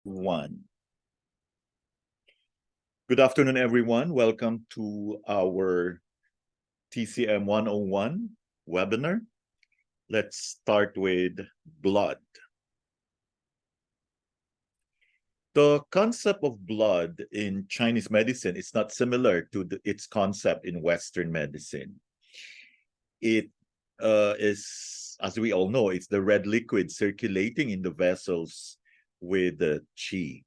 1. Good afternoon, everyone. Welcome to our TCM 101 webinar. Let's start with blood. The concept of blood in Chinese medicine is not similar to its concept in Western medicine. It is, as we all know, it's the red liquid circulating in the vessels with the qi.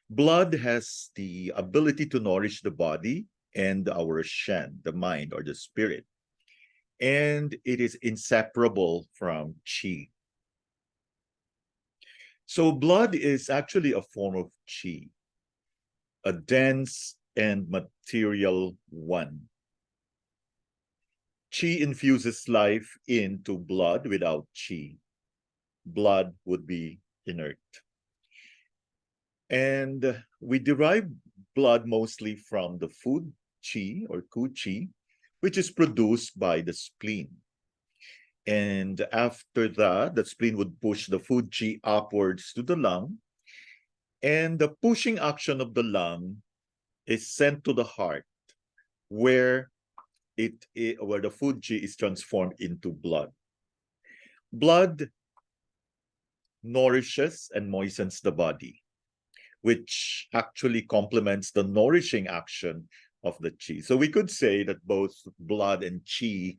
Blood has the ability to nourish the body and our shen, the mind or the spirit. And it is inseparable from qi. So blood is actually a form of qi, a dense and material one. Qi infuses life into blood. Without qi, blood would be inert. And we derive blood mostly from the food qi or ku qi, which is produced by the spleen. And after that, the spleen would push the food qi upwards to the lung. And the pushing action of the lung is sent to the heart, where the food qi is transformed into blood. Blood nourishes and moistens the body, which actually complements the nourishing action of the qi. So we could say that both blood and qi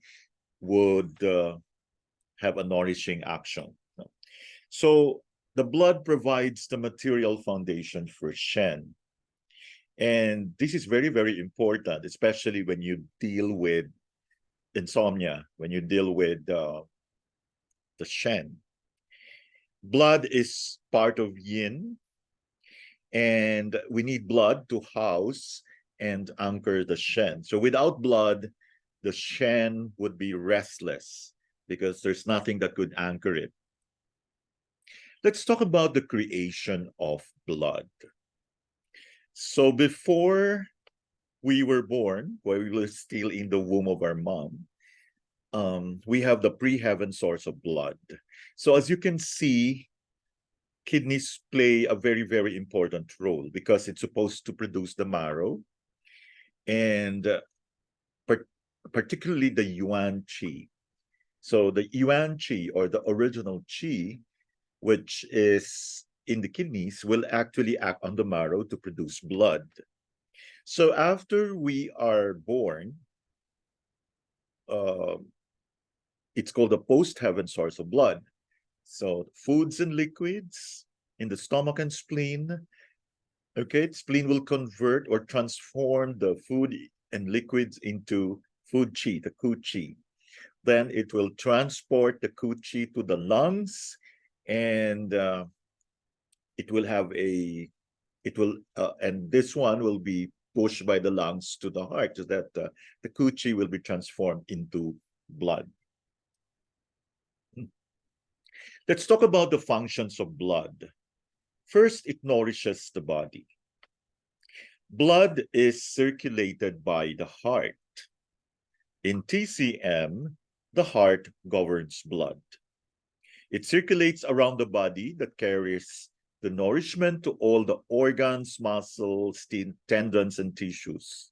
would have a nourishing action. So the blood provides the material foundation for shen. And this is very, very important, especially when you deal with insomnia, when you deal with the shen. Blood is part of yin, and we need blood to house and anchor the shen. So without blood, the shen would be restless because there's nothing that could anchor it. Let's talk about the creation of blood. So before we were born, while we were still in the womb of our mom, we have the pre-heaven source of blood. So as you can see, kidneys play a very, very important role because it's supposed to produce the marrow, and particularly the yuan qi. So the yuan qi, or the original qi, which is in the kidneys, will actually act on the marrow to produce blood. So after we are born, it's called the post-heaven source of blood. So foods and liquids in the stomach and spleen, okay, spleen will convert or transform the food and liquids into food qi, the ku qi. Then it will transport the ku qi to the lungs, and it will have and this one will be pushed by the lungs to the heart, so that the ku qi will be transformed into blood. Let's talk about the functions of blood. First, it nourishes the body. Blood is circulated by the heart. In TCM, the heart governs blood. It circulates around the body that carries the nourishment to all the organs, muscles, tendons, and tissues.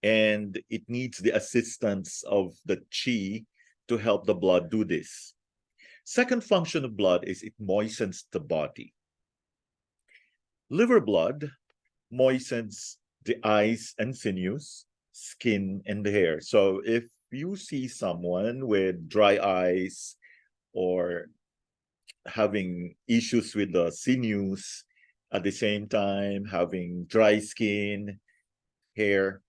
And it needs the assistance of the qi to help the blood do this. Second function of blood is it moistens the body. Liver blood moistens the eyes and sinews, skin, and the hair. So if you see someone with dry eyes or having issues with the sinews, at the same time having dry skin, hair,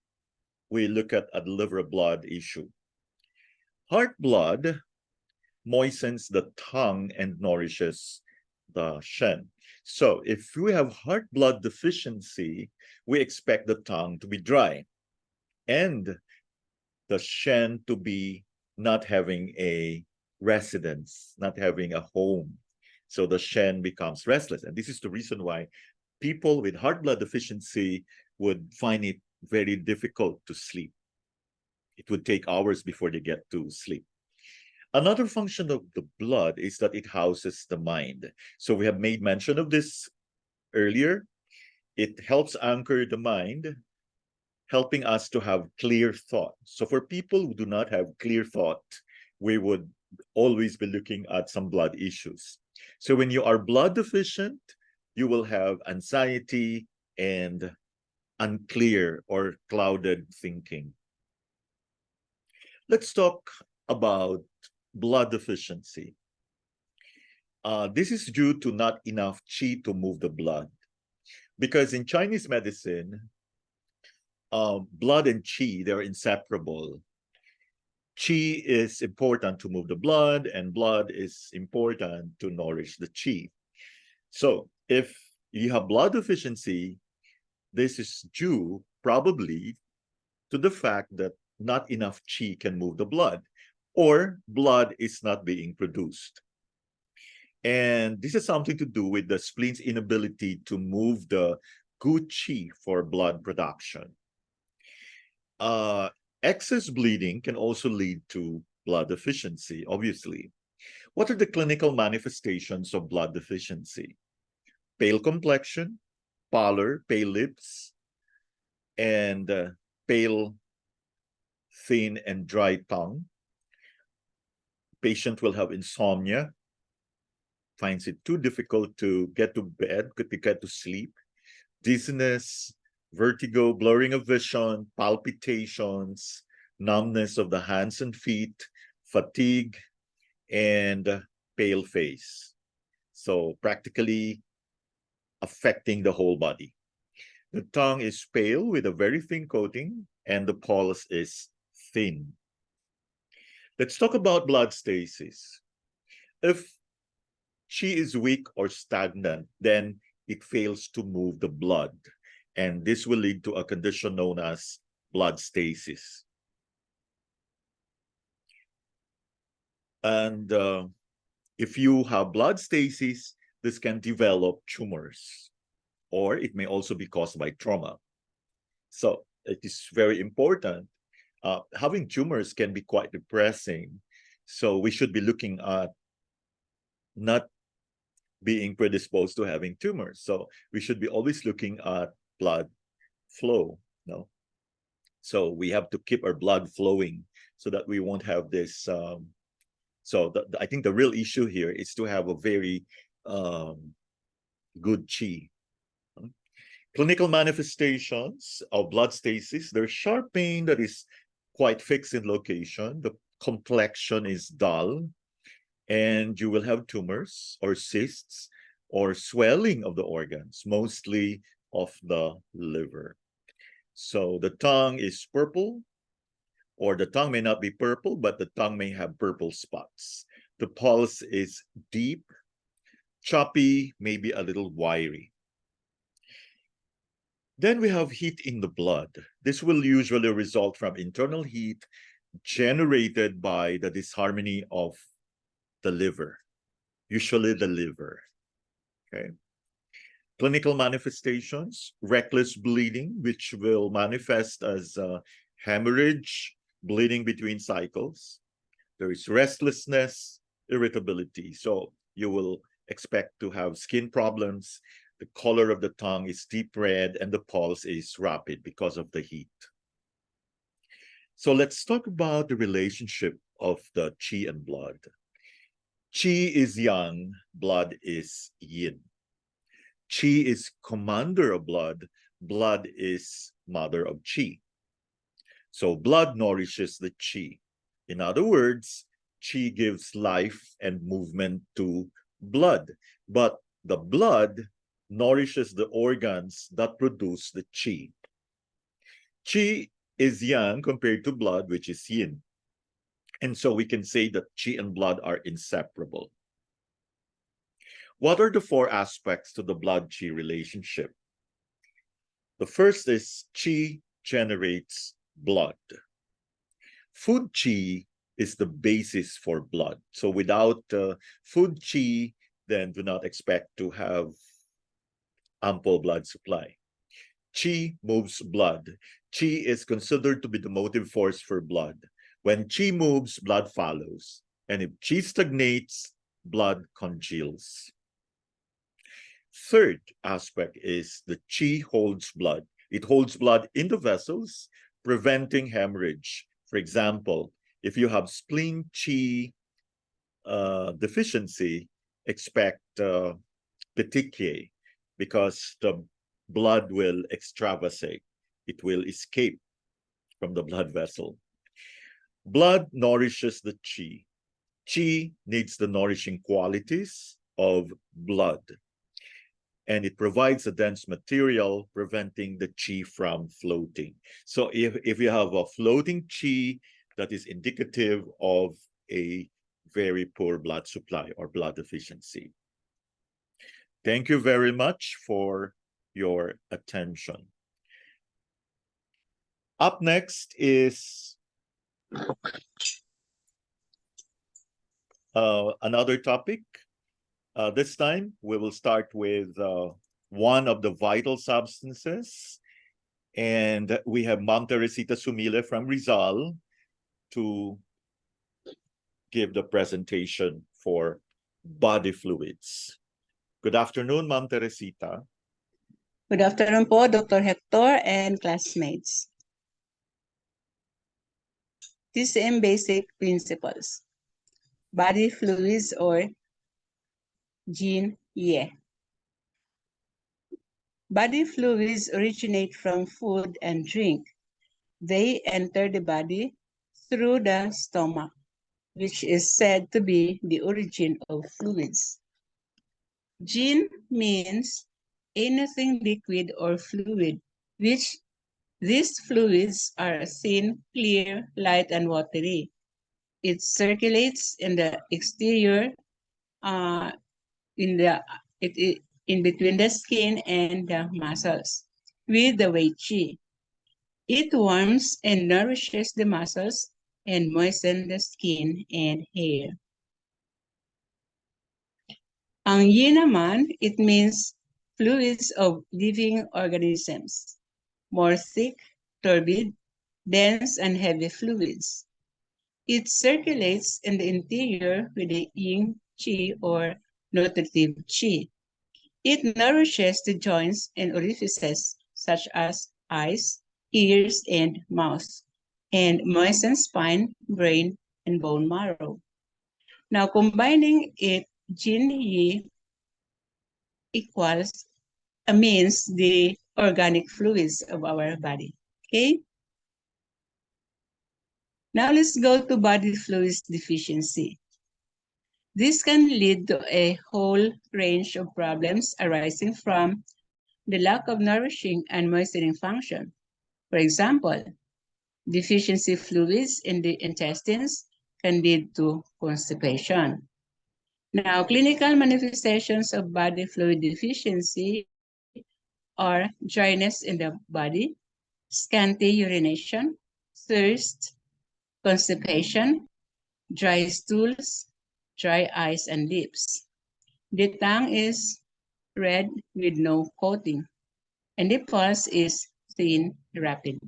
we look at a liver blood issue. Heart blood moistens the tongue and nourishes the shen. So if we have heart blood deficiency, we expect the tongue to be dry and the shen to be not having a residence, not having a home. So the shen becomes restless. And this is the reason why people with heart blood deficiency would find it very difficult to sleep. It would take hours before they get to sleep. Another function of the blood is that it houses the mind. So we have made mention of this earlier. It helps anchor the mind, helping us to have clear thought. So for people who do not have clear thought, we would always be looking at some blood issues. So when you are blood deficient, you will have anxiety and unclear or clouded thinking. Let's talk about blood deficiency. This is due to not enough qi to move the blood. Because in Chinese medicine, blood and qi, they're inseparable. Qi is important to move the blood, and blood is important to nourish the qi. So if you have blood deficiency, this is due probably to the fact that not enough qi can move the blood, or blood is not being produced. And this has something to do with the spleen's inability to move the good qi for blood production. Excess bleeding can also lead to blood deficiency, obviously. What are the clinical manifestations of blood deficiency? Pale complexion, pallor, pale lips, and pale, thin, and dry tongue. Patient will have insomnia, finds it too difficult to get to bed, to get to sleep, dizziness, vertigo, blurring of vision, palpitations, numbness of the hands and feet, fatigue, and pale face. So practically affecting the whole body. The tongue is pale with a very thin coating, and the pulse is thin. Let's talk about blood stasis. If qi is weak or stagnant, then it fails to move the blood. And this will lead to a condition known as blood stasis. And if you have blood stasis, this can develop tumors, or it may also be caused by trauma. So it is very important. Having tumors can be quite depressing. So we should be looking at not being predisposed to having tumors. So we should be always looking at blood flow. No? So we have to keep our blood flowing so that we won't have this. I think the real issue here is to have a very good qi. Clinical manifestations of blood stasis, there's sharp pain that is quite fixed in location. The complexion is dull, and you will have tumors or cysts or swelling of the organs, mostly of the liver. So the tongue is purple, or the tongue may not be purple, but the tongue may have purple spots. The pulse is deep, choppy, maybe a little wiry. Then we have heat in the blood. This will usually result from internal heat generated by the disharmony of the liver, usually the liver. Okay. Clinical manifestations, reckless bleeding, which will manifest as hemorrhage, bleeding between cycles. There is restlessness, irritability. So you will expect to have skin problems. The color of the tongue is deep red, and the pulse is rapid because of the heat. So let's talk about the relationship of the qi and blood. Qi is yang, blood is yin. Qi is commander of blood, blood is mother of qi. So blood nourishes the qi. In other words, qi gives life and movement to blood, but the blood nourishes the organs that produce the qi. Qi is yang compared to blood, which is yin. And so we can say that qi and blood are inseparable. What are the four aspects to the blood-qi relationship? The first is qi generates blood. Food qi is the basis for blood. So without food qi, then do not expect to have ample blood supply. Qi moves blood. Qi is considered to be the motive force for blood. When qi moves, blood follows. And if qi stagnates, blood congeals. Third aspect is the qi holds blood. It holds blood in the vessels, preventing hemorrhage. For example, if you have spleen qi deficiency, expect petechiae, because the blood will extravasate. It will escape from the blood vessel. Blood nourishes the qi. Qi needs the nourishing qualities of blood, and it provides a dense material, preventing the qi from floating. So if you have a floating qi, that is indicative of a very poor blood supply or blood deficiency. Thank you very much for your attention. Up next is another topic. This time, we will start with one of the vital substances. And we have Ma'am Teresita Sumile from Rizal to give the presentation for body fluids. Good afternoon, Ma'am Teresita. Good afternoon po, Dr. Hector and classmates. TCM basic principles. Body fluids or Yin Yang. Body fluids originate from food and drink. They enter the body through the stomach, which is said to be the origin of fluids. Yin means anything liquid or fluid, which these fluids are thin, clear, light, and watery. It circulates in the exterior, in between the skin and the muscles with the Wei Qi. It warms and nourishes the muscles and moistens the skin and hair. Ang Yin naman, it means fluids of living organisms, more thick, turbid, dense, and heavy fluids. It circulates in the interior with the Yin Qi or nutritive Qi. It nourishes the joints and orifices such as eyes, ears, and mouth, and moistens spine, brain, and bone marrow. Now, combining it, Yin Yi means the organic fluids of our body. Okay? Now let's go to body fluids deficiency. This can lead to a whole range of problems arising from the lack of nourishing and moistening function. For example, deficiency fluids in the intestines can lead to constipation. Now, clinical manifestations of body fluid deficiency are dryness in the body, scanty urination, thirst, constipation, dry stools, dry eyes and lips. The tongue is red with no coating, and the pulse is thin, rapid.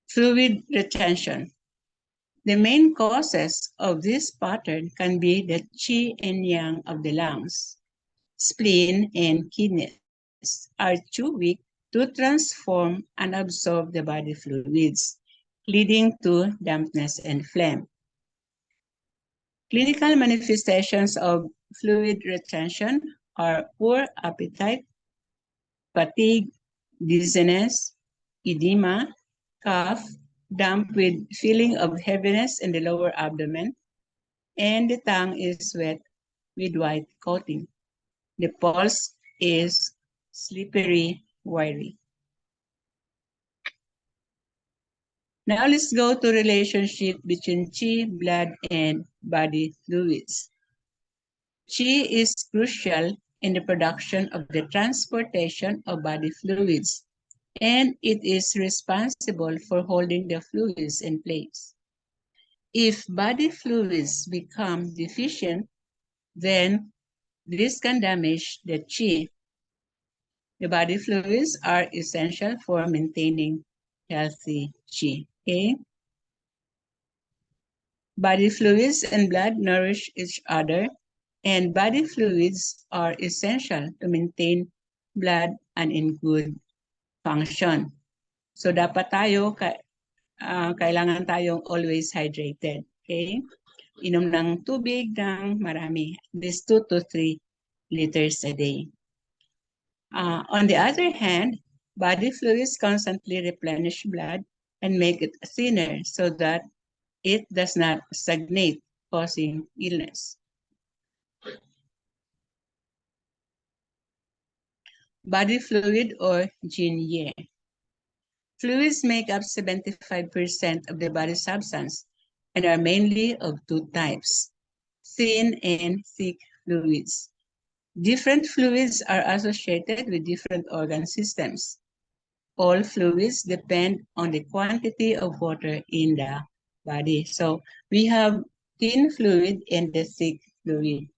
Fluid retention. The main causes of this pattern can be the qi and yang of the lungs. Spleen and kidneys are too weak to transform and absorb the body fluids, leading to dampness and phlegm. Clinical manifestations of fluid retention are poor appetite, fatigue, dizziness, edema, cough, damp with feeling of heaviness in the lower abdomen, and the tongue is wet with white coating. The pulse is slippery, wiry. Now let's go to relationship between qi, blood, and body fluids. Qi is crucial in the production of the transportation of body fluids, and it is responsible for holding the fluids in place. If body fluids become deficient, then this can damage the qi. The body fluids are essential for maintaining healthy qi. Okay? Body fluids and blood nourish each other, and body fluids are essential to maintain blood and in good function. So dapat tayo, kailangan tayong always hydrated. Okay? Inom ng tubig ng marami, this 2 to 3 liters a day. On the other hand, body fluids constantly replenish blood and make it thinner so that it does not stagnate, causing illness. Body fluid or Yin Yang. Fluids make up 75% of the body substance and are mainly of two types, thin and thick fluids. Different fluids are associated with different organ systems. All fluids depend on the quantity of water in the body. So we have thin fluid and the thick fluid.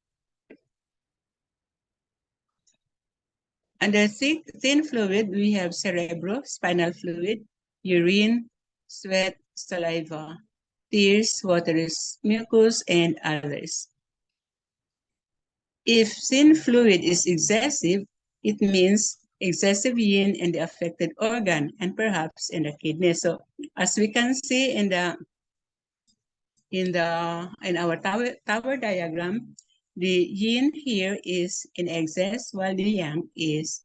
Under thin fluid, we have cerebrospinal fluid, urine, sweat, saliva, tears, waterous mucus, and others. If thin fluid is excessive, it means excessive yin in the affected organ and perhaps in the kidney. So as we can see in our tower diagram, the yin here is in excess while the yang is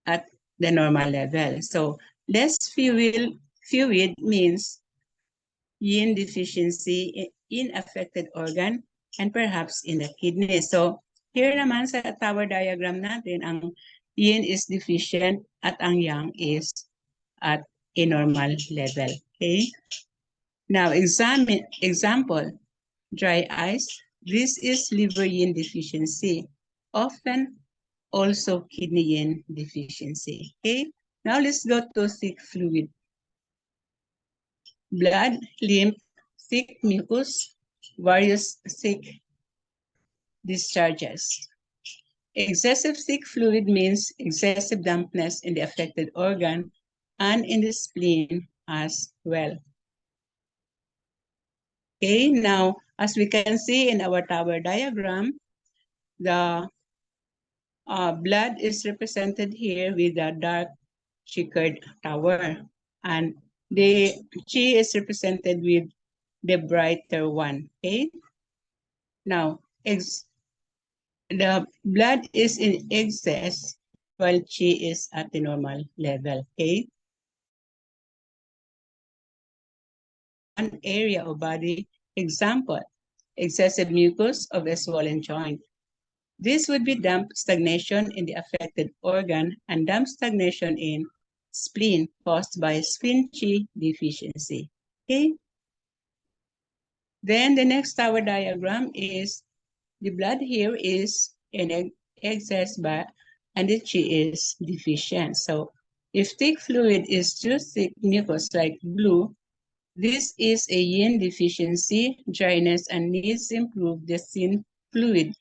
at the normal level. So less fluid means yin deficiency in affected organ and perhaps in the kidney. So here naman sa tower diagram natin, ang yin is deficient at ang yang is at a normal level. Okay? Now example, dry eyes. This is liver yin deficiency, often also kidney yin deficiency. Okay? Now let's go to thick fluid. Blood, lymph, thick mucus, various thick discharges. Excessive thick fluid means excessive dampness in the affected organ and in the spleen as well. Okay, now as we can see in our tower diagram, the blood is represented here with a dark checkered tower, and the chi is represented with the brighter one. Okay, now the blood is in excess while chi is at the normal level. Okay, one area of body, example, excessive mucus of a swollen joint. This would be damp stagnation in the affected organ and damp stagnation in spleen caused by spleen chi deficiency. Okay. Then the next tower diagram is the blood here is in excess and the chi is deficient. So if thick fluid is too thick mucus like blue, this is a yin deficiency, dryness, and needs to improve the thin fluid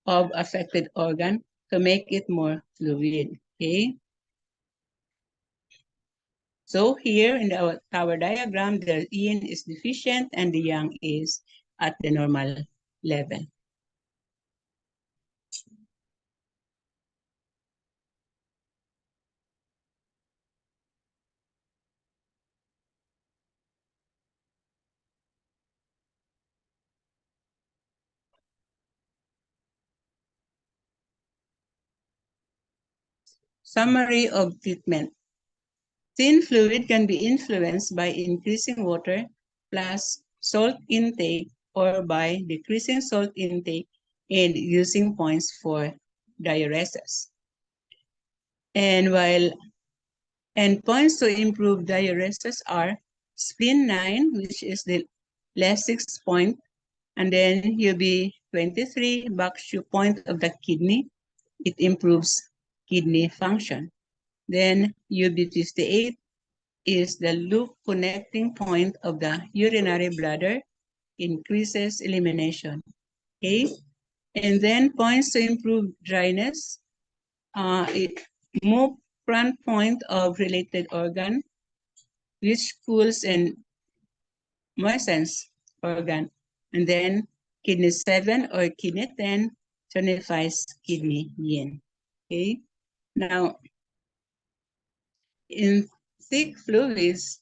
of affected organ to make it more fluid. Okay. So here in our tower diagram, the yin is deficient and the yang is at the normal level. Summary of treatment. Thin fluid can be influenced by increasing water plus salt intake or by decreasing salt intake and using points for diuresis. And points to improve diuresis are spleen 9, which is the last 6 point, and then UB23, Bakshu point of the kidney. It improves kidney function. Then UB58 is the loop connecting point of the urinary bladder, increases elimination. Okay, and then points to improve dryness. It move front point of related organ, which cools and moistens organ. And then kidney 7 or kidney 10 tonifies kidney yin. Okay. Now, in thick fluids,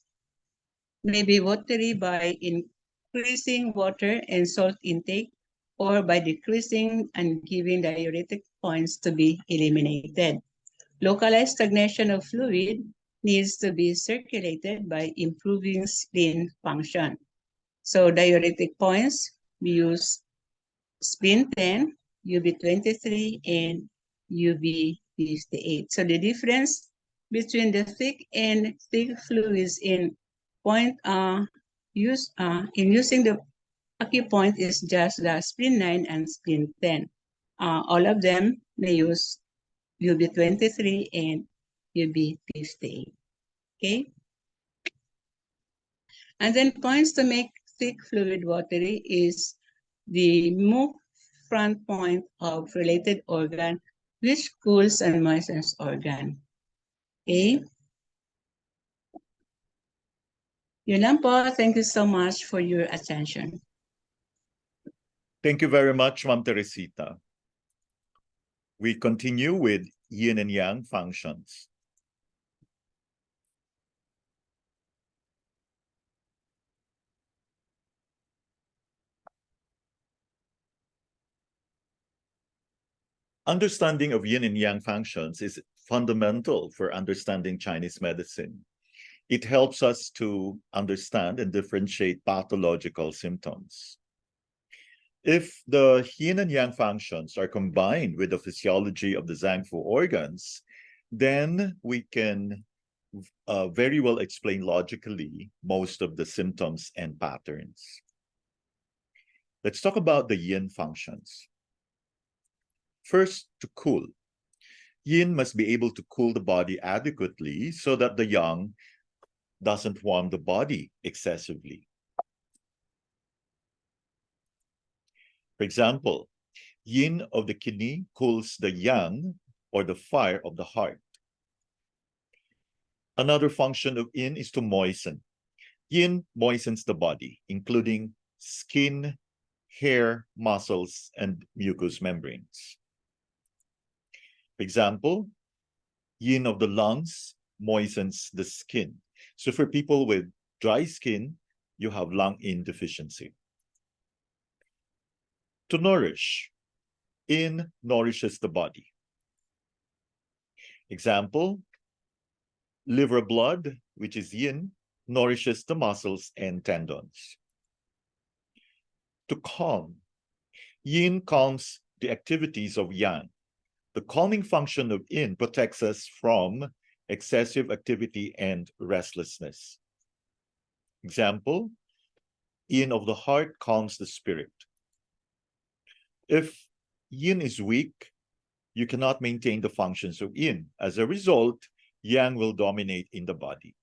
may be watery by increasing water and salt intake or by decreasing and giving diuretic points to be eliminated. Localized stagnation of fluid needs to be circulated by improving spleen function. So diuretic points, we use spleen 10, UB23, and UB58. So the difference between the thick and thick fluids in using the acupoint is just the spleen 9 and spleen 10. All of them may use UB23 and UB58. Okay? And then points to make thick fluid watery is the move front point of related organ, which cools and moistens organ. Okay? Yun lang po. Thank you so much for your attention. Thank you very much, Ma'am Teresita. We continue with yin and yang functions. Understanding of yin and yang functions is fundamental for understanding Chinese medicine. It helps us to understand and differentiate pathological symptoms. If the yin and yang functions are combined with the physiology of the Zangfu organs, then we can very well explain logically most of the symptoms and patterns. Let's talk about the yin functions. First, to cool. Yin must be able to cool the body adequately so that the yang doesn't warm the body excessively. For example, yin of the kidney cools the yang or the fire of the heart. Another function of yin is to moisten. Yin moistens the body, including skin, hair, muscles, and mucous membranes. For example, yin of the lungs moistens the skin. So for people with dry skin, you have lung yin deficiency. To nourish, yin nourishes the body. Example, liver blood, which is yin, nourishes the muscles and tendons. To calm, yin calms the activities of yang. The calming function of yin protects us from excessive activity and restlessness. Example, yin of the heart calms the spirit. If yin is weak, you cannot maintain the functions of yin. As a result, yang will dominate in the body.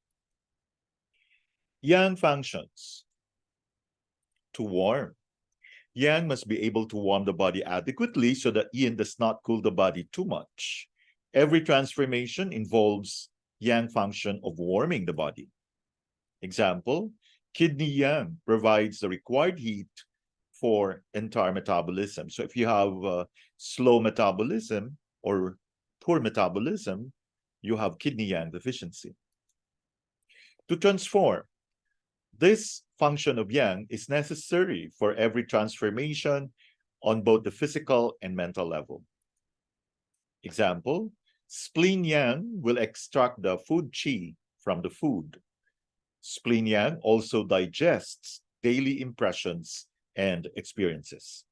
Yang functions. To warm. Yang must be able to warm the body adequately so that yin does not cool the body too much. Every transformation involves yang function of warming the body. Example, kidney yang provides the required heat for entire metabolism. So if you have slow metabolism or poor metabolism, you have kidney yang deficiency. To transform, this function of yang is necessary for every transformation on both the physical and mental level. Example, spleen yang will extract the food qi from the food. Spleen yang also digests daily impressions and experiences.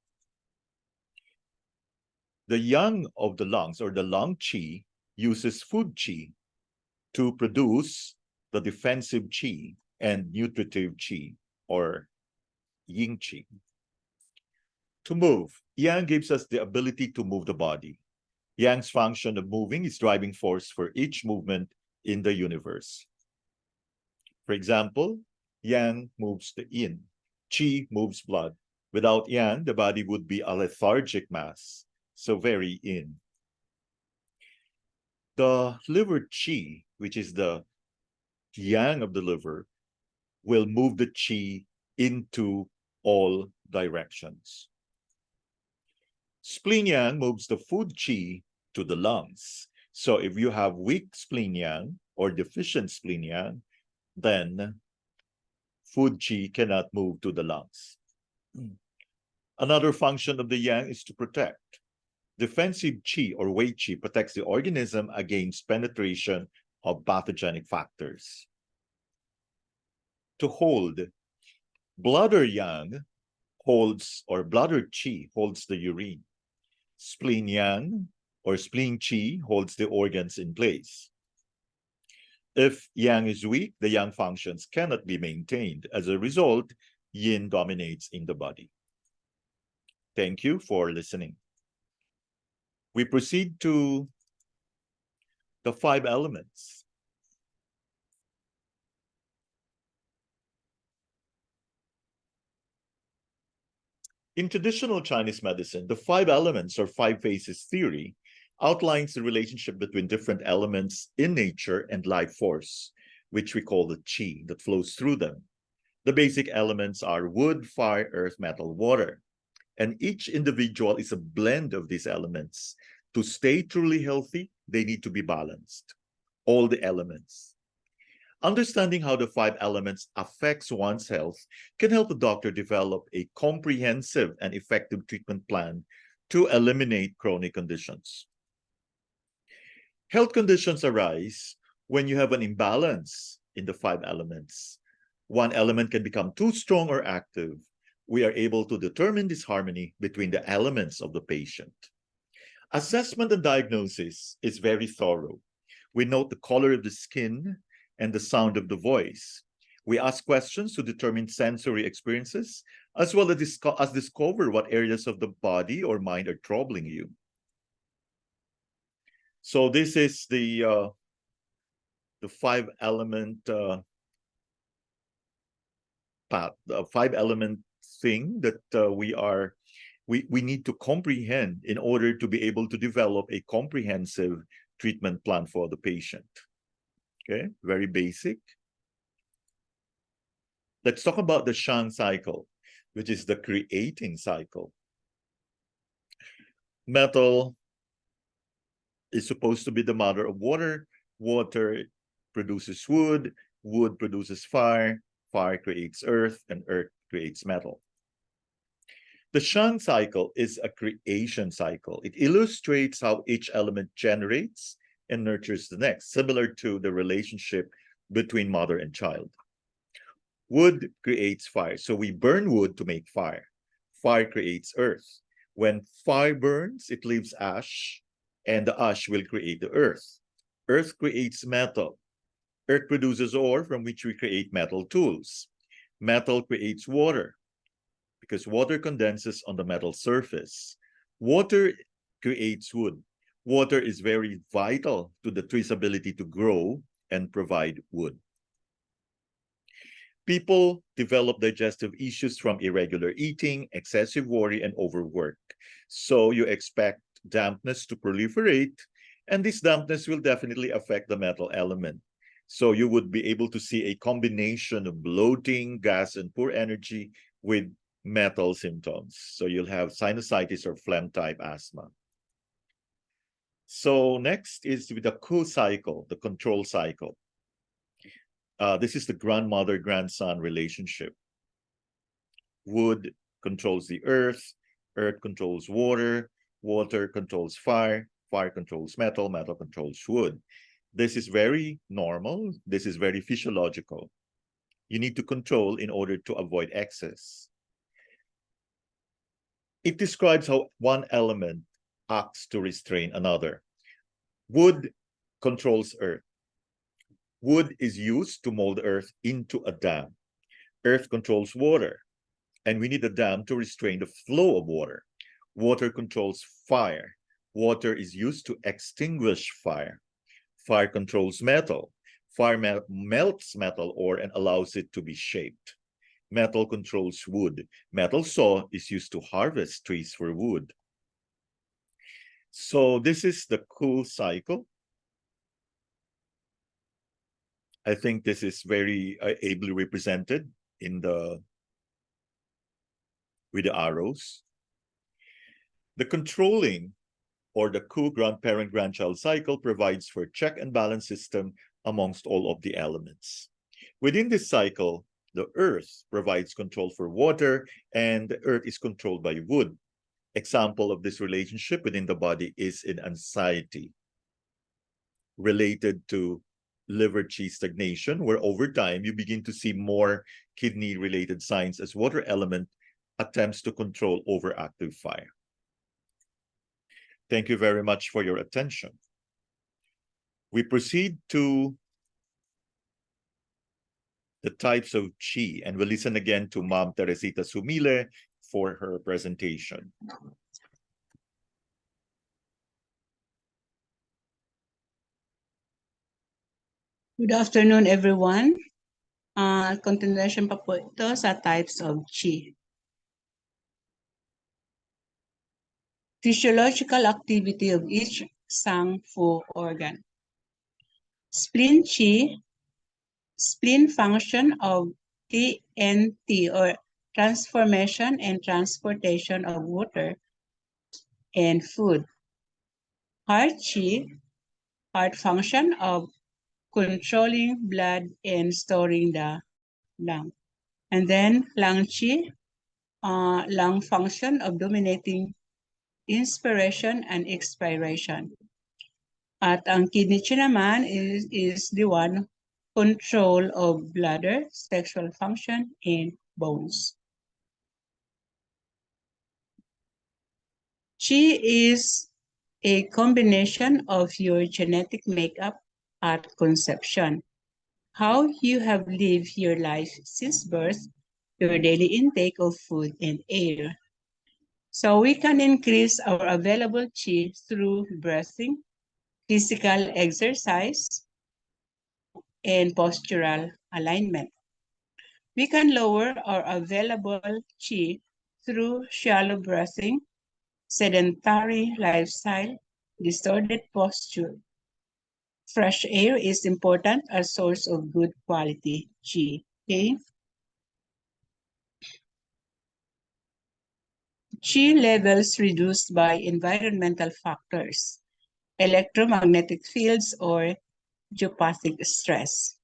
The yang of the lungs or the lung qi uses food qi to produce the defensive qi and nutritive qi or yin qi. To move, yang gives us the ability to move the body. Yang's function of moving is driving force for each movement in the universe. For example, yang moves the yin, qi moves blood. Without yang, the body would be a lethargic mass, so very yin. The liver qi, which is the yang of the liver, will move the qi into all directions. Spleen yang moves the food qi to the lungs. So if you have weak spleen yang or deficient spleen yang, then food qi cannot move to the lungs. Another function of the yang is to protect. Defensive qi or wei qi protects the organism against penetration of pathogenic factors. To hold, bladder yang holds, or bladder qi holds the urine. Spleen yang or spleen qi holds the organs in place. If yang is weak, the yang functions cannot be maintained. As a result, yin dominates in the body. Thank you for listening. We proceed to the 5 elements. In traditional Chinese medicine, the 5 elements or 5 phases theory outlines the relationship between different elements in nature and life force, which we call the qi that flows through them. The basic elements are wood, fire, earth, metal, water. And each individual is a blend of these elements. To stay truly healthy, they need to be balanced. All the elements. Understanding how the 5 elements affects one's health can help the doctor develop a comprehensive and effective treatment plan to eliminate chronic conditions. Health conditions arise when you have an imbalance in the 5 elements. One element can become too strong or active. We are able to determine disharmony between the elements of the patient. Assessment and diagnosis is very thorough. We note the color of the skin and the sound of the voice. We ask questions to determine sensory experiences, as well as discover what areas of the body or mind are troubling you. So this is the 5-element path, the 5-element thing that we need to comprehend in order to be able to develop a comprehensive treatment plan for the patient. Okay, very basic. Let's talk about the Shang cycle, which is the creating cycle. Metal is supposed to be the mother of water. Water produces wood. Wood produces fire. Fire creates earth, and earth creates metal. The Shang cycle is a creation cycle. It illustrates how each element generates and nurtures the next, similar to the relationship between mother and child. Wood creates fire. So we burn wood to make fire. Fire creates earth. When fire burns, it leaves ash, and the ash will create the earth. Earth creates metal. Earth produces ore from which we create metal tools. Metal creates water because water condenses on the metal surface. Water creates wood. Water is very vital to the tree's ability to grow and provide wood. People develop digestive issues from irregular eating, excessive worry, and overwork. So you expect dampness to proliferate, and this dampness will definitely affect the metal element. So you would be able to see a combination of bloating, gas, and poor energy with metal symptoms. So you'll have sinusitis or phlegm-type asthma. So next is with the Ku cycle, the control cycle. This is the grandmother-grandson relationship. Wood controls the earth controls water, water controls fire controls metal, metal controls wood. This is very normal. This is very physiological. You need to control in order to avoid excess. It describes how one element acts to restrain another. Wood controls earth. Wood is used to mold earth into a dam. Earth controls water, and we need a dam to restrain the flow of water. Water controls fire. Water is used to extinguish fire. Fire controls metal. Fire melts metal ore and allows it to be shaped. Metal controls wood. Metal saw is used to harvest trees for wood. So this is the Ku cycle. I think this is very ably represented in the with the arrows. The controlling or the co-grandparent-grandchild cycle provides for check and balance system amongst all of the elements. Within this cycle, the earth provides control for water, and the earth is controlled by wood. Example of this relationship within the body is in anxiety, related to liver qi stagnation, where over time you begin to see more kidney-related signs as water element attempts to control overactive fire. Thank you very much for your attention. We proceed to the types of qi, and we'll listen again to Ma'am Teresita Sumile for her presentation. Good afternoon, everyone. Continuation pa po ito sa types of qi. Physiological activity of each Sang Fu organ. Spleen qi, spleen function of TNT or transformation and transportation of water and food. Heart qi, heart function of controlling blood and storing the lung. And then lung qi, lung function of dominating inspiration and expiration. At ang kidney qi naman is the one control of bladder, sexual function, and bones. Qi is a combination of your genetic makeup at conception, how you have lived your life since birth, your daily intake of food and air. So we can increase our available qi through breathing, physical exercise, and postural alignment. We can lower our available qi through shallow breathing, sedentary lifestyle, distorted posture. Fresh air is important as source of good quality qi. Okay? Qi levels reduced by environmental factors, electromagnetic fields, or geopathic stress.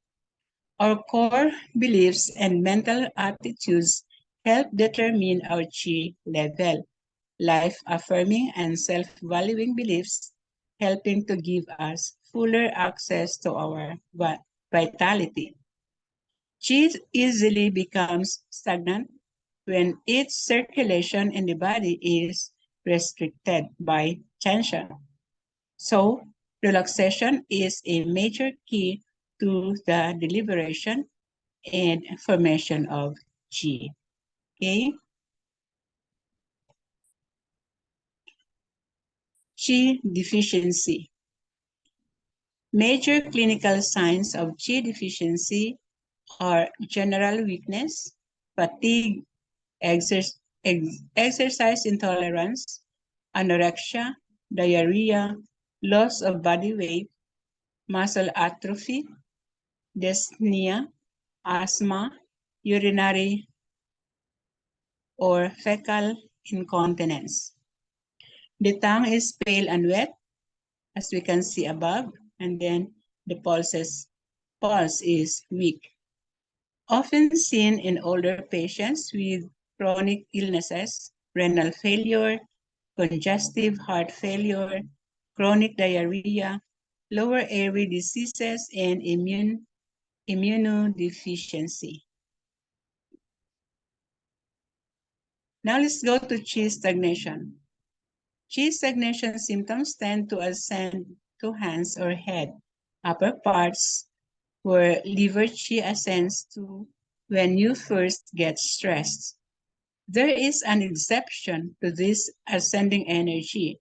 Our core beliefs and mental attitudes help determine our qi level, life-affirming and self-valuing beliefs helping to give us fuller access to our vitality. Qi easily becomes stagnant when its circulation in the body is restricted by tension. So, relaxation is a major key to the deliberation and formation of qi. Okay? Qi deficiency. Major clinical signs of qi deficiency are general weakness, fatigue, exercise intolerance, anorexia, diarrhea, loss of body weight, muscle atrophy, dyspnea, asthma, urinary or fecal incontinence. The tongue is pale and wet, as we can see above, and then the pulse is weak. Often seen in older patients with chronic illnesses, renal failure, congestive heart failure, chronic diarrhea, lower airway diseases, and immunodeficiency. Now let's go to qi stagnation. Qi stagnation symptoms tend to ascend to hands or head, upper parts, where liver qi ascends to when you first get stressed. There is an exception to this ascending energy.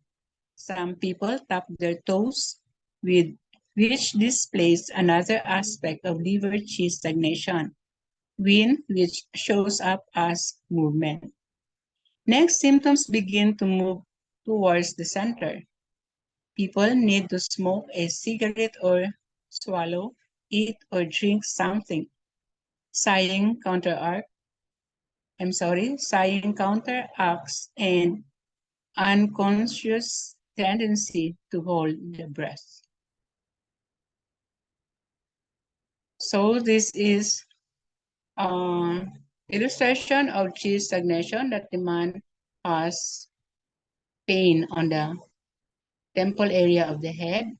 Some people tap their toes, which displays another aspect of liver qi stagnation, wind, which shows up as movement. Next, symptoms begin to move towards the center. People need to smoke a cigarette or swallow, eat or drink something. Sighing, counterart, sighing counteracts an unconscious tendency to hold the breath. So this is illustration of chi stagnation that the man has pain on the temple area of the head.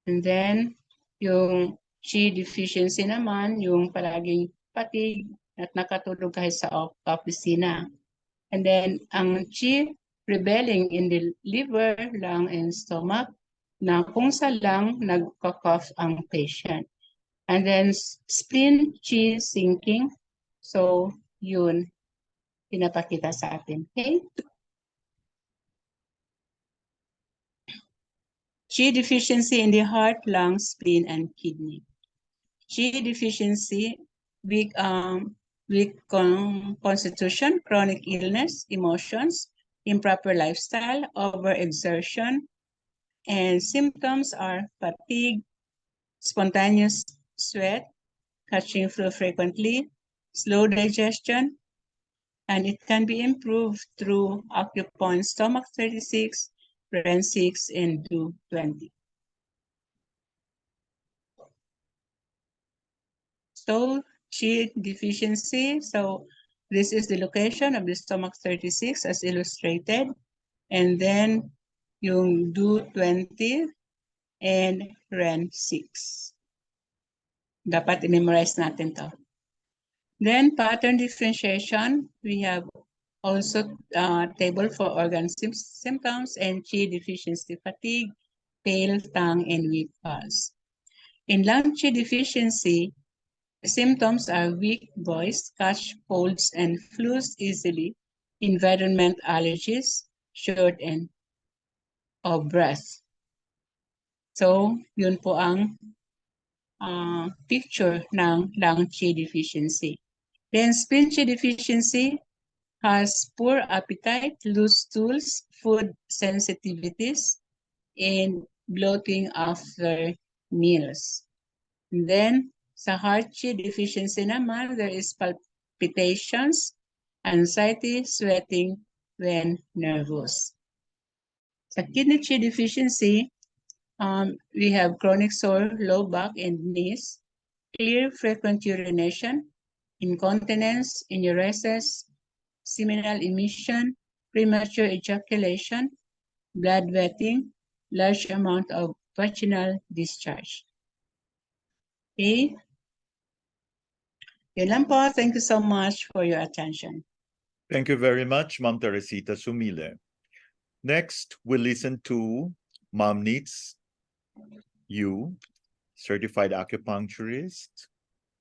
And then, yung chi deficiency naman, yung palaging fatigue at nakatulog kahit sa opisina. And then, ang chi rebelling in the liver, lung, and stomach, na kung saan lang nagka-cough ang patient. And then, spleen chi sinking. So, yun, pinapakita sa atin. Okay? Chi deficiency in the heart, lungs, spleen, and kidney. Chi deficiency, weak constitution, chronic illness, emotions, improper lifestyle, overexertion, and symptoms are fatigue, spontaneous sweat, catching flu frequently, slow digestion, and it can be improved through Acupuncture Stomach 36, Ren 6, and Do 20. So, chi deficiency. So, this is the location of the stomach 36 as illustrated. And then, yung Do 20 and Ren 6. Dapat i-memorize natin to. Then, pattern differentiation. We have also table for organ symptoms and chi deficiency, fatigue, pale tongue, and weak pulse. In lung chi deficiency, symptoms are weak voice, catch colds and flus easily, environment allergies, short and of breath. So, yun po ang picture ng lung chi deficiency. Then, spleen chi deficiency has poor appetite, loose stools, food sensitivities, and bloating after meals. And then, sa heart chi deficiency naman, there is palpitations, anxiety, sweating when nervous. Sa kidney chi deficiency, we have chronic sore low back and knees, clear frequent urination, incontinence, enuresis, seminal emission, premature ejaculation, bloodletting, large amount of vaginal discharge. Okay? Yun lang po. Thank you so much for your attention. Thank you very much, Ma'am Teresita Sumile. Next, we'll listen to Ma'am Needs Yu, certified acupuncturist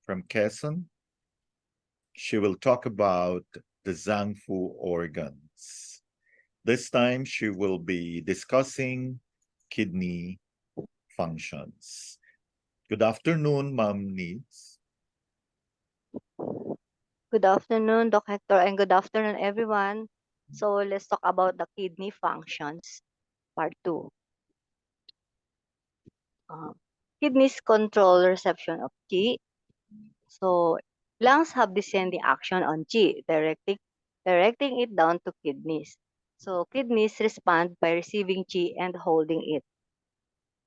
from Quezon. She will talk about the Zangfu organs. This time, she will be discussing kidney functions. Good afternoon, Ma'am Needs. Good afternoon, Doc Hector, and good afternoon, everyone. So let's talk about the kidney functions, part 2. Kidneys control reception of qi. So lungs have descending action on qi, directing it down to kidneys. So kidneys respond by receiving qi and holding it.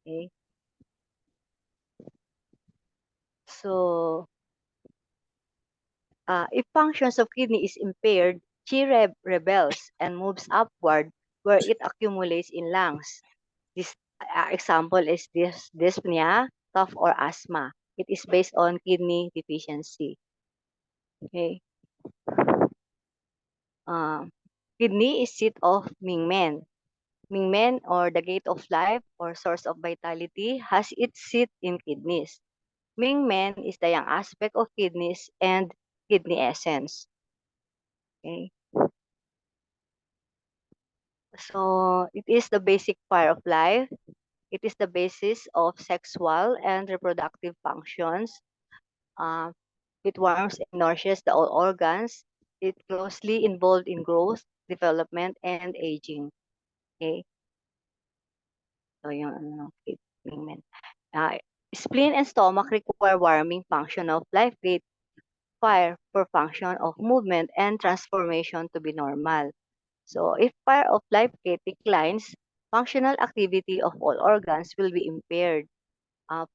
Okay. So if functions of kidney is impaired, qi rebels and moves upward where it accumulates in lungs. This example is dyspnea, cough, or asthma. It is based on kidney deficiency. Okay. Kidney is seat of Mingmen. Mingmen, or the gate of life or source of vitality, has its seat in kidneys. Mingmen is the young aspect of kidneys and kidney essence. Okay. So it is the basic fire of life. It is the basis of sexual and reproductive functions. It warms and nourishes the all organs. It closely involved in growth, development, and aging. Okay. So yung treatment. Spleen and stomach require warming function of life gate fire for function of movement and transformation to be normal. So if fire of life declines, functional activity of all organs will be impaired.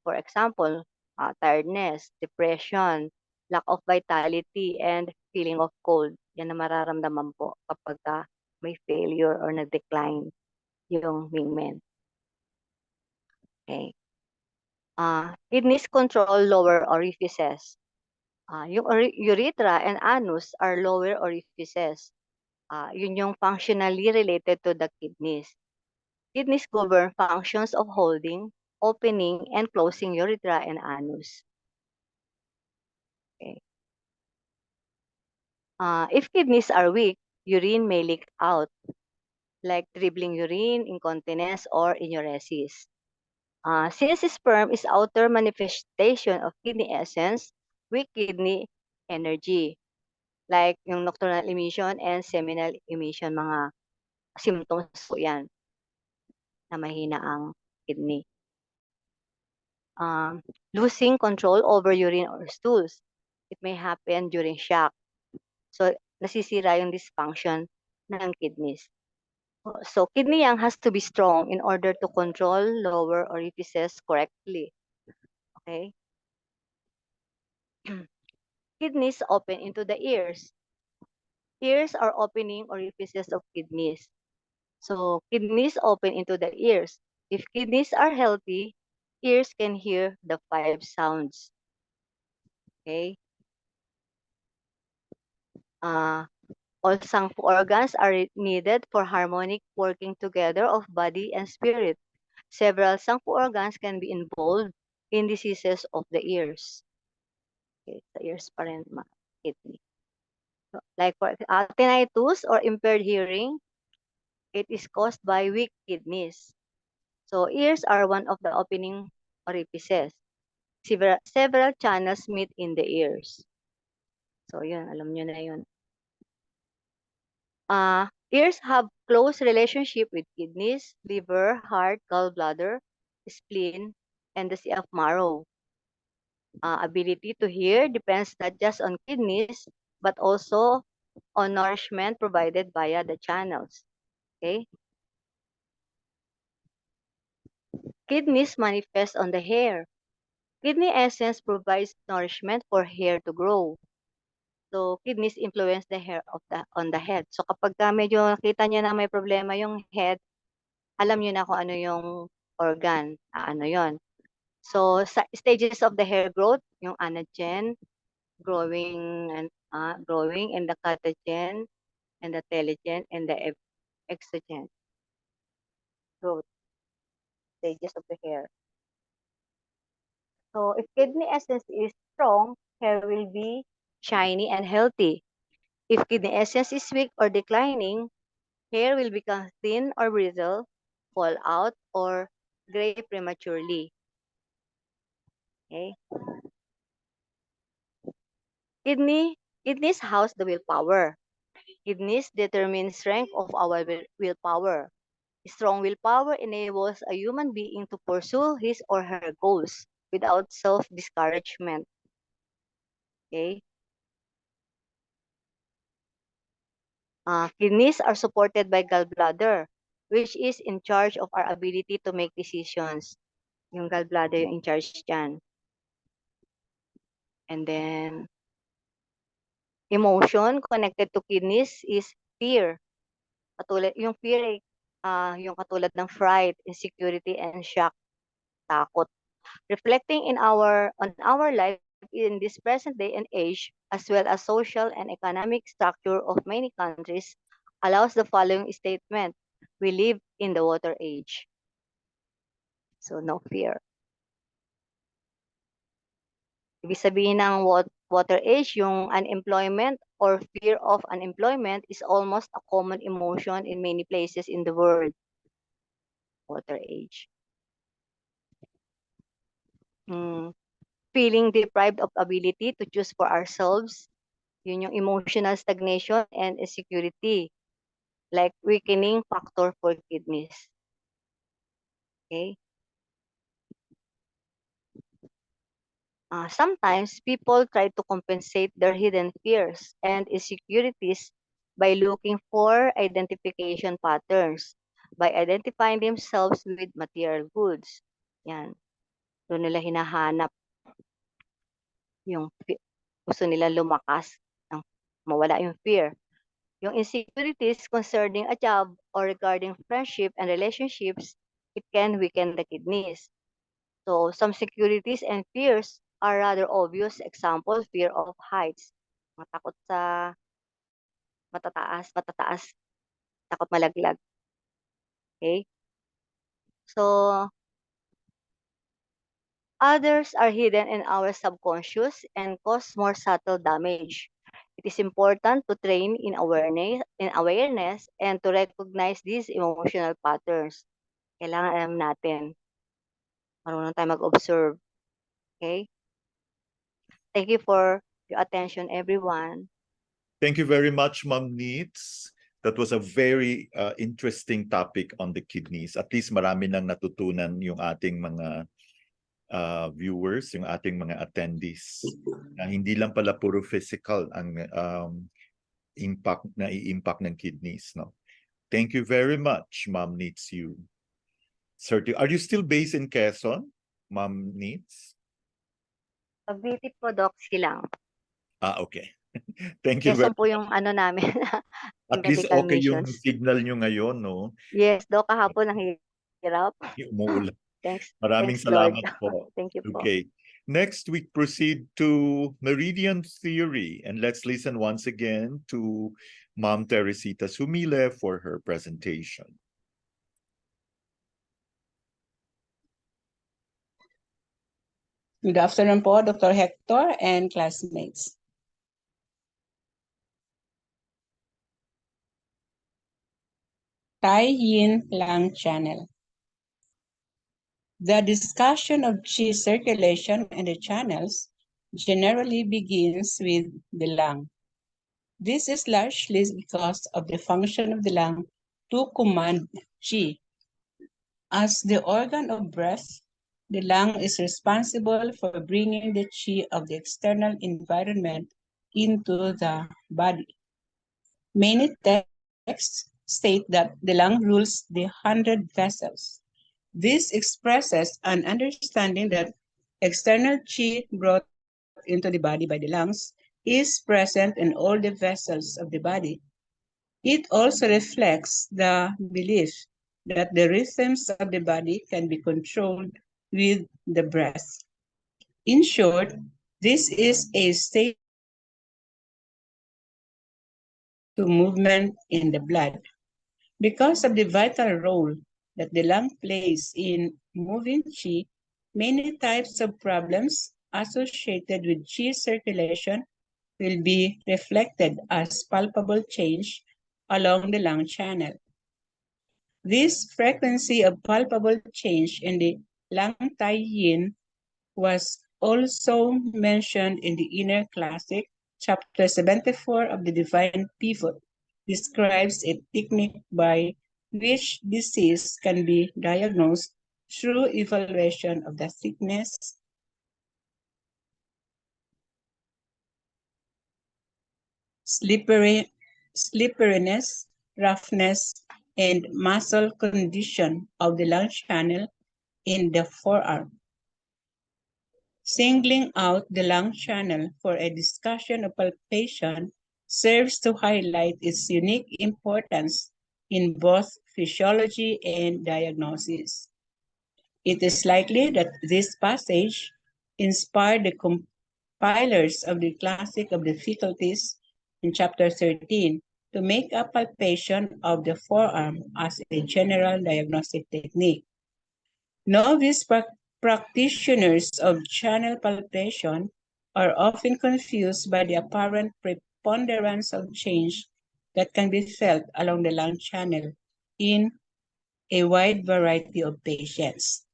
For example, tiredness, depression, lack of vitality, and feeling of cold. Yan na mararamdaman po kapag may failure or nag-decline yung wingman. Okay. Kidneys control lower orifices. Yung urethra and anus are lower orifices. Yun yung functionally related to the kidneys. Kidneys govern functions of holding, opening, and closing urethra and anus. Okay. If kidneys are weak, urine may leak out, like dribbling urine, incontinence, or enuresis. Since sperm is outer manifestation of kidney essence, weak kidney energy, like yung nocturnal emission and seminal emission, mga symptoms po yan na mahina ang kidney. Losing control over urine or stools. It may happen during shock. So, nasisira yung dysfunction ng kidneys. So, kidney yang has to be strong in order to control lower orifices correctly. Okay? Kidneys open into the ears. Ears are opening orifices of kidneys. So, kidneys open into the ears. If kidneys are healthy, ears can hear the 5 sounds. Okay? All sangfu organs are needed for harmonic working together of body and spirit. Several sangfu organs can be involved in diseases of the ears. Okay, the ears pa rin kidney. So, like for tinnitus or impaired hearing, it is caused by weak kidneys. So ears are one of the opening orifices. Several channels meet in the ears. So yun, alam nyo na yun. Ears have close relationship with kidneys, liver, heart, gallbladder, spleen, and the sea of marrow. Ability to hear depends not just on kidneys, but also on nourishment provided via the channels. Okay? Kidneys manifest on the hair. Kidney essence provides nourishment for hair to grow. So, kidneys influence the hair on the head. So, kapag medyo nakita niyo na may problema yung head, alam niyo na kung ano yung organ. Ano yon. So, stages of the hair growth, yung anagen, growing and the catagen, and the telogen, and the exogen. Growth stages of the hair. So, if kidney essence is strong, hair will be shiny and healthy. If kidney essence is weak or declining, hair will become thin or brittle, fall out, or gray prematurely. Okay? Kidneys house the willpower. Kidneys determine strength of our willpower. Strong willpower enables a human being to pursue his or her goals without self-discouragement. Okay? Kidneys are supported by gallbladder, which is in charge of our ability to make decisions. Yung gallbladder yung in charge dyan. And then, emotion connected to kidneys is fear. Katulad, yung fear yung katulad ng fright, insecurity, and shock, takot. Reflecting on our life in this present day and age, as well as social and economic structure of many countries, allows the following statement: we live in the water age. So, no fear. Ibig sabihin ng water age, yung unemployment or fear of unemployment is almost a common emotion in many places in the world. Water age. Feeling deprived of ability to choose for ourselves. Yun yung emotional stagnation and insecurity, like weakening factor for kidneys. Okay? Sometimes people try to compensate their hidden fears and insecurities by looking for identification patterns, by identifying themselves with material goods. Yan. Doon nila hinahanap yung gusto nila lumakas, ng mawala yung fear. Yung insecurities concerning a job or regarding friendship and relationships, it can weaken the kidneys. So some securities and fears are rather obvious. Example, fear of heights. Matakot sa matataas, takot malaglag. Okay? So others are hidden in our subconscious and cause more subtle damage. It is important to train in awareness and to recognize these emotional patterns. Kailangan alam natin. Marunong tayo mag-observe. Okay? Thank you for your attention, everyone. Thank you very much, Ma'am Neets. That was a very interesting topic on the kidneys. At least marami nang natutunan yung ating mga viewers, yung ating mga attendees. Na hindi lang pala puro physical ang i-impact ng kidneys. No? Thank you very much, Ma'am Neets. Are you still based in Quezon, Ma'am Neets? Cavite po, Doc, silang. Okay. Thank you very Quezon po yung ano namin. At least medical okay yung missions. signal nyo ngayon, no? Yes, Doc, kahapon ang hirap. Umuulan. Thanks. Maraming Thanks, Lord. salamat po. Thank you po. Okay. Next, we proceed to meridian theory. And let's listen once again to Ma'am Teresita Sumile for her presentation. Good afternoon po, Dr. Hector and classmates. Yin Yang channel. The discussion of qi circulation and the channels generally begins with the lung. This is largely because of the function of the lung to command qi. As the organ of breath, the lung is responsible for bringing the qi of the external environment into the body. Many texts state that the lung rules the 100 vessels. This expresses an understanding that external qi brought into the body by the lungs is present in all the vessels of the body. It also reflects the belief that the rhythms of the body can be controlled with the breath. In short, this is a to movement in the blood. Because of the vital role that the lung plays in moving qi, many types of problems associated with qi circulation will be reflected as palpable change along the lung channel. This frequency of palpable change in the lung yin was also mentioned in the Inner Classic, chapter 74 of the Divine Pivot, describes a technique by which disease can be diagnosed through evaluation of the thickness, slipperiness, roughness, and muscle condition of the lung channel in the forearm. Singling out the lung channel for a discussion of palpation serves to highlight its unique importance in both physiology and diagnosis. It is likely that this passage inspired the compilers of the Classic of Difficulties in chapter 13 to make a palpation of the forearm as a general diagnostic technique. Novice practitioners of channel palpation are often confused by the apparent preponderance of change that can be felt along the lung channel in a wide variety of patients.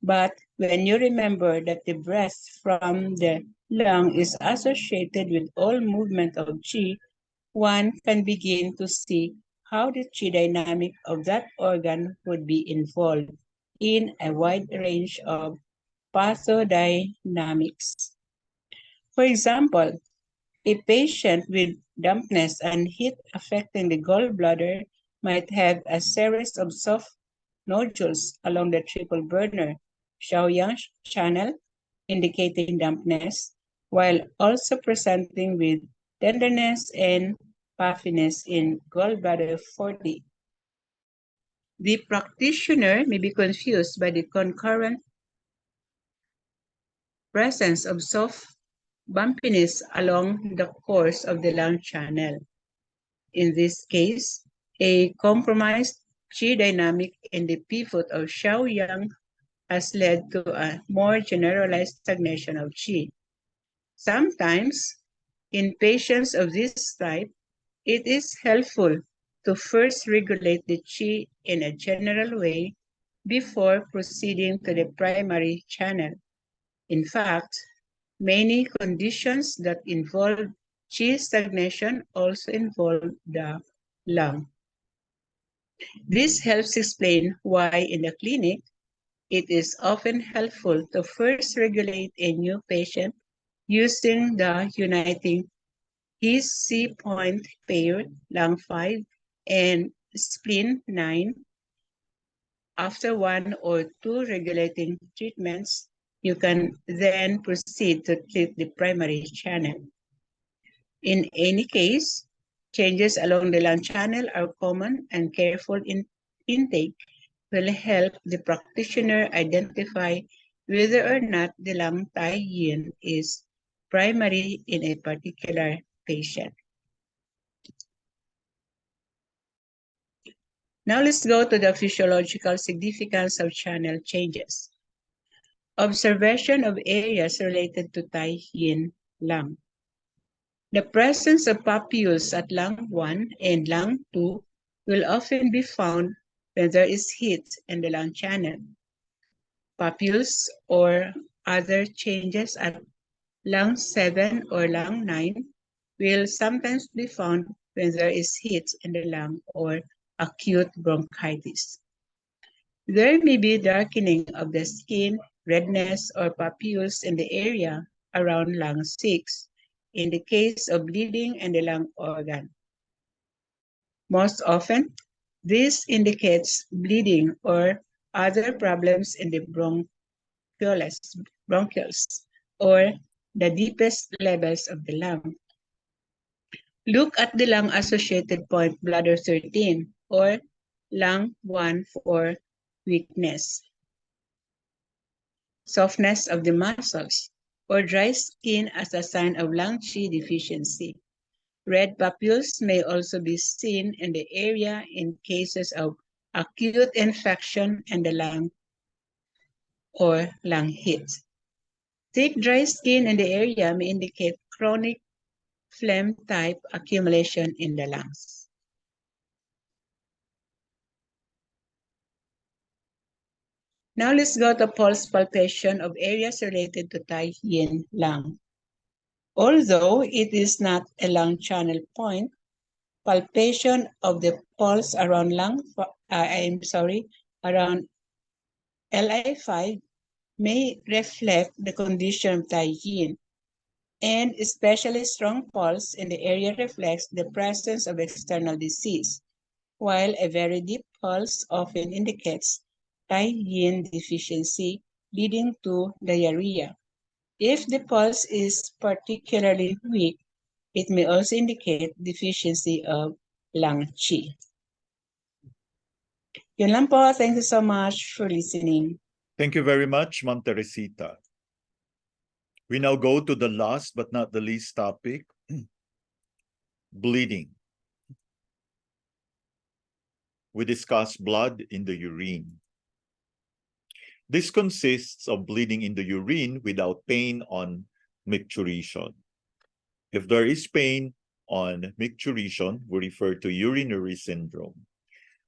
But when you remember that the breath from the lung is associated with all movement of qi, one can begin to see how the qi dynamic of that organ would be involved in a wide range of pathodynamics. For example, a patient with dampness and heat affecting the gallbladder might have a series of soft nodules along the triple burner Shaoyang channel, indicating dampness, while also presenting with tenderness and puffiness in gallbladder 40. The practitioner may be confused by the concurrent presence of soft bumpiness along the course of the lung channel. In this case, a compromised qi dynamic in the pivot of Shaoyang has led to a more generalized stagnation of qi. Sometimes, in patients of this type, it is helpful to first regulate the qi in a general way before proceeding to the primary channel. In fact, many conditions that involve qi stagnation also involve the lung. This helps explain why in the clinic, it is often helpful to first regulate a new patient using the uniting his C-point pair, lung 5, and spleen 9. After one or two regulating treatments, you can then proceed to treat the primary channel. In any case, changes along the lung channel are common, and careful intake will help the practitioner identify whether or not the lung Tai Yin is primary in a particular patient. Now let's go to the physiological significance of channel changes. Observation of areas related to Tai Yin lung. The presence of papules at lung 1 and lung 2 will often be found when there is heat in the lung channel. Papules or other changes at lung 7 or lung 9 will sometimes be found when there is heat in the lung or acute bronchitis. There may be darkening of the skin, redness, or papules in the area around lung 6 in the case of bleeding in the lung organ. Most often, this indicates bleeding or other problems in the bronchioles, or the deepest levels of the lung. Look at the lung-associated point bladder 13, or lung 1 for weakness, softness of the muscles, or dry skin as a sign of lung qi deficiency. Red papules may also be seen in the area in cases of acute infection in the lung or lung heat. Thick dry skin in the area may indicate chronic phlegm type accumulation in the lungs. Now let's go to pulse palpation of areas related to Tai Yin lung. Although it is not a lung channel point, palpation of the pulse around around LI5 may reflect the condition of Tai Yin, and especially strong pulse in the area reflects the presence of external disease, while a very deep pulse often indicates Tai Yin deficiency leading to diarrhea. If the pulse is particularly weak, it may also indicate deficiency of lung qi. Yun lang po. Thank you so much for listening. Thank you very much, Ma'am Teresita. We now go to the last but not the least topic, bleeding. We discuss blood in the urine. This consists of bleeding in the urine without pain on micturition. If there is pain on micturition, we refer to urinary syndrome.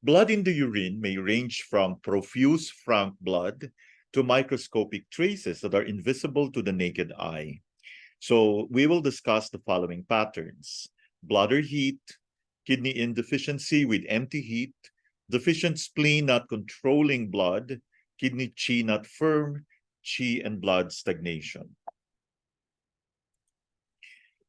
Blood in the urine may range from profuse frank blood to microscopic traces that are invisible to the naked eye. So we will discuss the following patterns: bladder heat, kidney insufficiency with empty heat, deficient spleen not controlling blood, kidney qi not firm, qi and blood stagnation.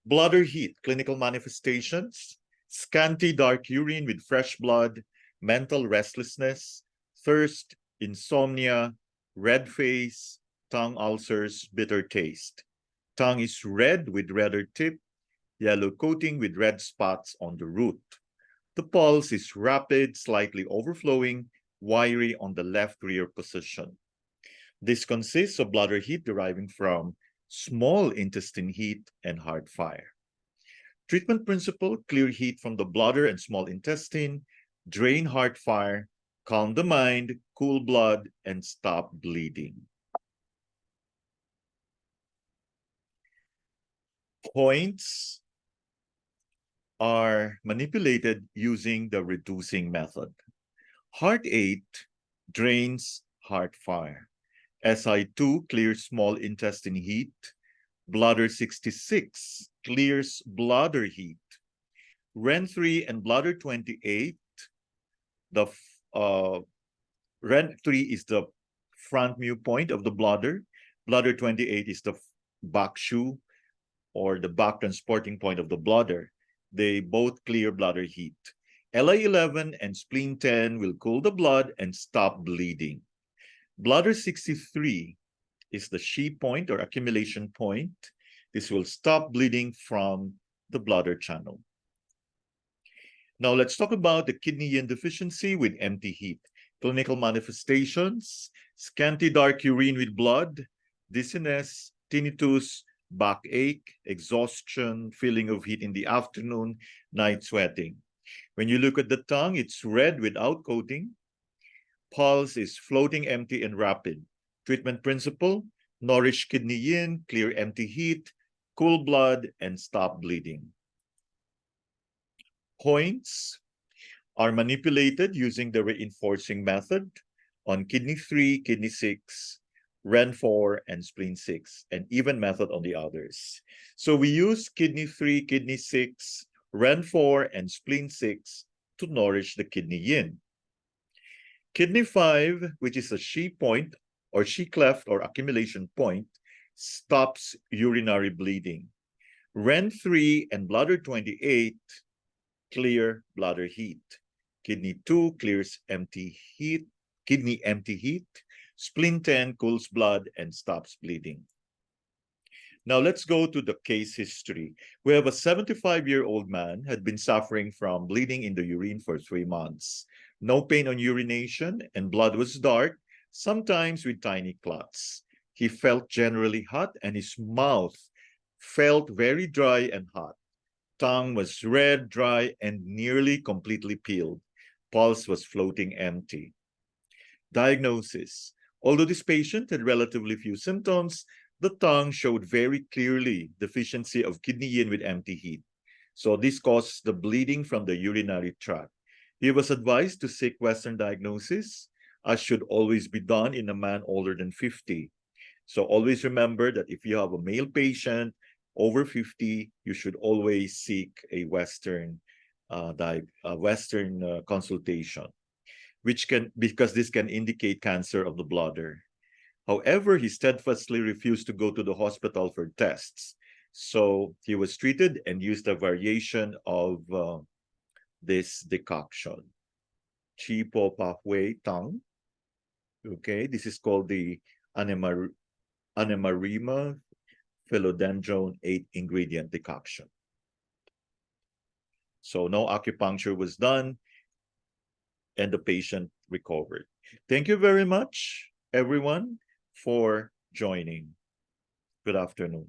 Bladder heat, clinical manifestations, scanty dark urine with fresh blood, mental restlessness, thirst, insomnia, red face, tongue ulcers, bitter taste. Tongue is red with redder tip, yellow coating with red spots on the root. The pulse is rapid, slightly overflowing, wiry on the left rear position. This consists of bladder heat deriving from small intestine heat and heart fire. Treatment principle: clear heat from the bladder and small intestine, drain heart fire, calm the mind, cool blood, and stop bleeding. Points are manipulated using the reducing method. Heart 8 drains heart fire. SI2 clears small intestine heat. Bladder 66 clears bladder heat. REN 3 and bladder 28, REN 3 is the front mu point of the bladder. Bladder 28 is the back shoe or the back transporting point of the bladder. They both clear bladder heat. LI11 and spleen 10 will cool the blood and stop bleeding. Bladder 63 is the Shi point or accumulation point. This will stop bleeding from the bladder channel. Now let's talk about the kidney yin deficiency with empty heat. Clinical manifestations: scanty dark urine with blood, dizziness, tinnitus, backache, exhaustion, feeling of heat in the afternoon, night sweating. When you look at the tongue, it's red without coating. Pulse is floating, empty, and rapid. Treatment principle: nourish kidney yin, clear empty heat, cool blood, and stop bleeding. Points are manipulated using the reinforcing method on kidney 3, kidney 6, REN 4, and spleen 6, and even method on the others. So we use kidney 3, kidney 6, REN 4, and spleen 6 to nourish the kidney yin. Kidney 5, which is a Shi point or Shi cleft or accumulation point, stops urinary bleeding. REN 3 and bladder 28 clear bladder heat. Kidney 2 clears empty heat, kidney empty heat. Spleen 10 cools blood and stops bleeding. Now let's go to the case history. We have a 75-year-old man had been suffering from bleeding in the urine for 3 months. No pain on urination and blood was dark, sometimes with tiny clots. He felt generally hot and his mouth felt very dry and hot. Tongue was red, dry, and nearly completely peeled. Pulse was floating empty. Diagnosis: although this patient had relatively few symptoms, the tongue showed very clearly deficiency of kidney yin with empty heat. So this caused the bleeding from the urinary tract. He was advised to seek Western diagnosis, as should always be done in a man older than 50. So always remember that if you have a male patient over 50, you should always seek a Western consultation, because this can indicate cancer of the bladder. However, he steadfastly refused to go to the hospital for tests. So he was treated and used a variation of this decoction. Qi Po pathway tongue. Okay, this is called the Anemarima philodendron 8-ingredient decoction. So no acupuncture was done and the patient recovered. Thank you very much, everyone, for joining. Good afternoon.